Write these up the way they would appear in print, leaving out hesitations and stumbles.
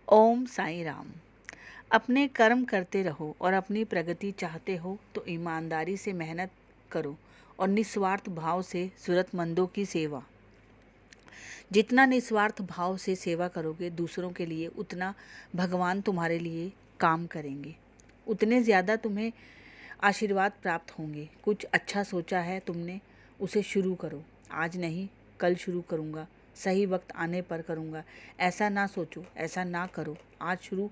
ओम साईं राम। अपने कर्म करते रहो और अपनी प्रगति चाहते हो तो ईमानदारी से मेहनत करो और निस्वार्थ भाव से ज़रूरतमंदों की सेवा। जितना निस्वार्थ भाव से सेवा करोगे दूसरों के लिए, उतना भगवान तुम्हारे लिए काम करेंगे, उतने ज़्यादा तुम्हें आशीर्वाद प्राप्त होंगे। कुछ अच्छा सोचा है तुमने, उसे शुरू करो। आज नहीं, कल शुरू करूँगा, सही वक्त आने पर करूँगा, ऐसा ना सोचो, ऐसा ना करो। आज शुरू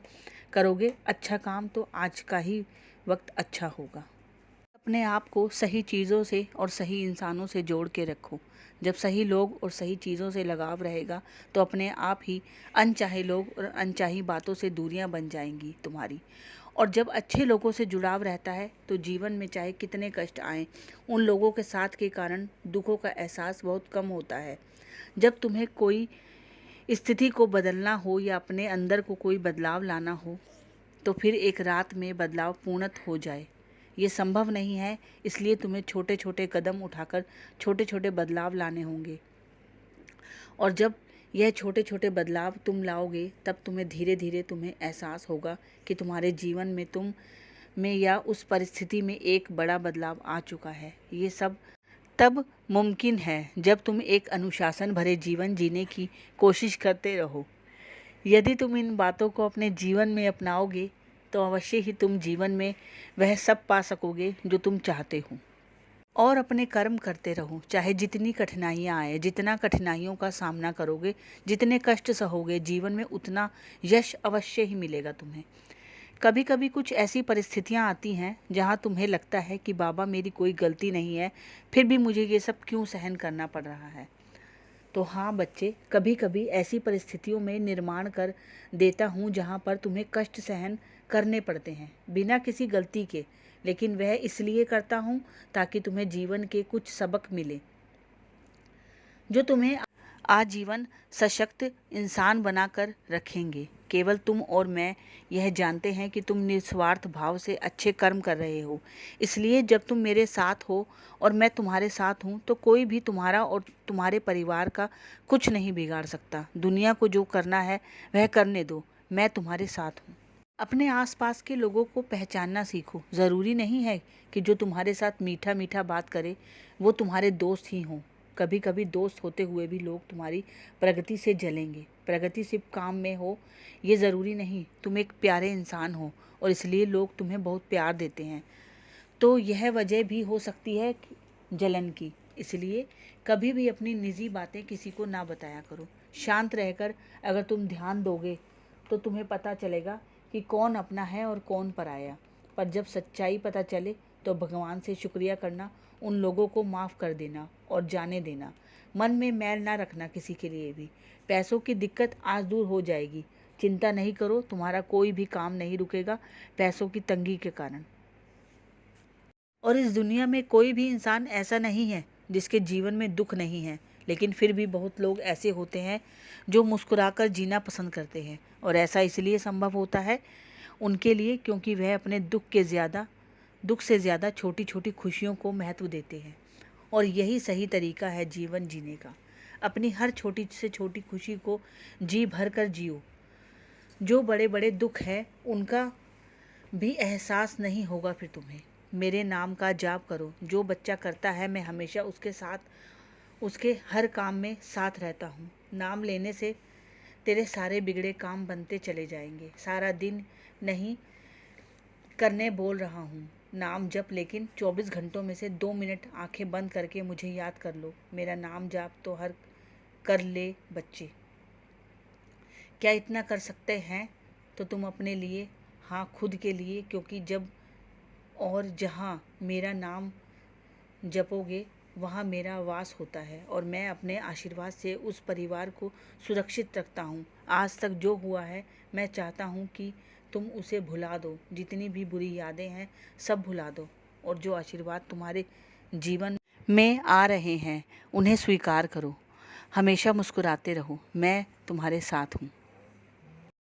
करोगे अच्छा काम तो आज का ही वक्त अच्छा होगा। अपने आप को सही चीज़ों से और सही इंसानों से जोड़ के रखो। जब सही लोग और सही चीज़ों से लगाव रहेगा तो अपने आप ही अनचाहे लोग और अनचाही बातों से दूरियां बन जाएंगी तुम्हारी। और जब अच्छे लोगों से जुड़ाव रहता है तो जीवन में चाहे कितने कष्ट आएं, उन लोगों के साथ के कारण दुखों का एहसास बहुत कम होता है। जब तुम्हें कोई स्थिति को बदलना हो या अपने अंदर को कोई बदलाव लाना हो तो फिर एक रात में बदलाव पूर्णत हो जाए, ये संभव नहीं है। इसलिए तुम्हें छोटे छोटे कदम उठाकर छोटे छोटे बदलाव लाने होंगे। और जब यह छोटे छोटे बदलाव तुम लाओगे तब तुम्हें धीरे धीरे तुम्हें एहसास होगा कि तुम्हारे जीवन में तुम में या उस परिस्थिति में एक बड़ा बदलाव आ चुका है। ये सब तब मुमकिन है जब तुम एक अनुशासन भरे जीवन जीने की कोशिश करते रहो। यदि तुम इन बातों को अपने जीवन में अपनाओगे तो अवश्य ही तुम जीवन में वह सब पा सकोगे जो तुम चाहते हो। और अपने कर्म करते रहो, चाहे जितनी कठिनाइयाँ आए, जितना कठिनाइयों का सामना करोगे, जितने कष्ट सहोगे, जीवन में उतना यश अवश्य ही मिलेगा तुम्हें। कभी कभी कुछ ऐसी परिस्थितियाँ आती हैं जहाँ तुम्हें लगता है कि बाबा मेरी कोई गलती नहीं है, फिर भी मुझे ये सब क्यों सहन करना पड़ रहा है। तो हाँ बच्चे, कभी कभी ऐसी परिस्थितियों में निर्माण कर देता हूँ जहाँ पर तुम्हें कष्ट सहन करने पड़ते हैं बिना किसी गलती के, लेकिन वह इसलिए करता हूँ ताकि तुम्हें जीवन के कुछ सबक मिले जो तुम्हें आजीवन सशक्त इंसान बनाकर रखेंगे। केवल तुम और मैं यह जानते हैं कि तुम निस्वार्थ भाव से अच्छे कर्म कर रहे हो। इसलिए जब तुम मेरे साथ हो और मैं तुम्हारे साथ हूँ तो कोई भी तुम्हारा और तुम्हारे परिवार का कुछ नहीं बिगाड़ सकता। दुनिया को जो करना है वह करने दो, मैं तुम्हारे साथ हूँ। अपने आसपास के लोगों को पहचानना सीखो। ज़रूरी नहीं है कि जो तुम्हारे साथ मीठा मीठा बात करे वो तुम्हारे दोस्त ही हों। कभी कभी दोस्त होते हुए भी लोग तुम्हारी प्रगति से जलेंगे। प्रगति सिर्फ काम में हो ये ज़रूरी नहीं। तुम एक प्यारे इंसान हो और इसलिए लोग तुम्हें बहुत प्यार देते हैं, तो यह वजह भी हो सकती है जलन की। इसलिए कभी भी अपनी निजी बातें किसी को ना बताया करो। शांत रहकर अगर तुम ध्यान दोगे तो तुम्हें पता चलेगा कि कौन अपना है और कौन पराया। पर जब सच्चाई पता चले तो भगवान से शुक्रिया करना, उन लोगों को माफ़ कर देना और जाने देना। मन में मैल ना रखना किसी के लिए भी। पैसों की दिक्कत आज दूर हो जाएगी, चिंता नहीं करो, तुम्हारा कोई भी काम नहीं रुकेगा पैसों की तंगी के कारण। और इस दुनिया में कोई भी इंसान ऐसा नहीं है जिसके जीवन में दुख नहीं है, लेकिन फिर भी बहुत लोग ऐसे होते हैं जो मुस्कुराकर जीना पसंद करते हैं। और ऐसा इसलिए संभव होता है उनके लिए क्योंकि वह अपने दुख से ज़्यादा छोटी छोटी खुशियों को महत्व देते हैं। और यही सही तरीका है जीवन जीने का। अपनी हर छोटी से छोटी खुशी को जी भर कर जियो। जो बड़े बड़े दुख है उनका भी एहसास नहीं होगा फिर तुम्हें। मेरे नाम का जाप करो। जो बच्चा करता है मैं हमेशा उसके साथ, उसके हर काम में साथ रहता हूँ। नाम लेने से तेरे सारे बिगड़े काम बनते चले जाएंगे। सारा दिन नहीं करने बोल रहा हूँ नाम जप, लेकिन 24 घंटों में से 2 मिनट आंखें बंद करके मुझे याद कर लो। मेरा नाम जाप तो हर कर ले बच्चे। क्या इतना कर सकते हैं तो तुम अपने लिए, हाँ खुद के लिए, क्योंकि जब और जहाँ मेरा नाम जपोगे वहाँ मेरा वास होता है और मैं अपने आशीर्वाद से उस परिवार को सुरक्षित रखता हूँ। आज तक जो हुआ है मैं चाहता हूँ कि तुम उसे भुला दो। जितनी भी बुरी यादें हैं सब भुला दो और जो आशीर्वाद तुम्हारे जीवन में आ रहे हैं उन्हें स्वीकार करो। हमेशा मुस्कुराते रहो, मैं तुम्हारे साथ हूँ।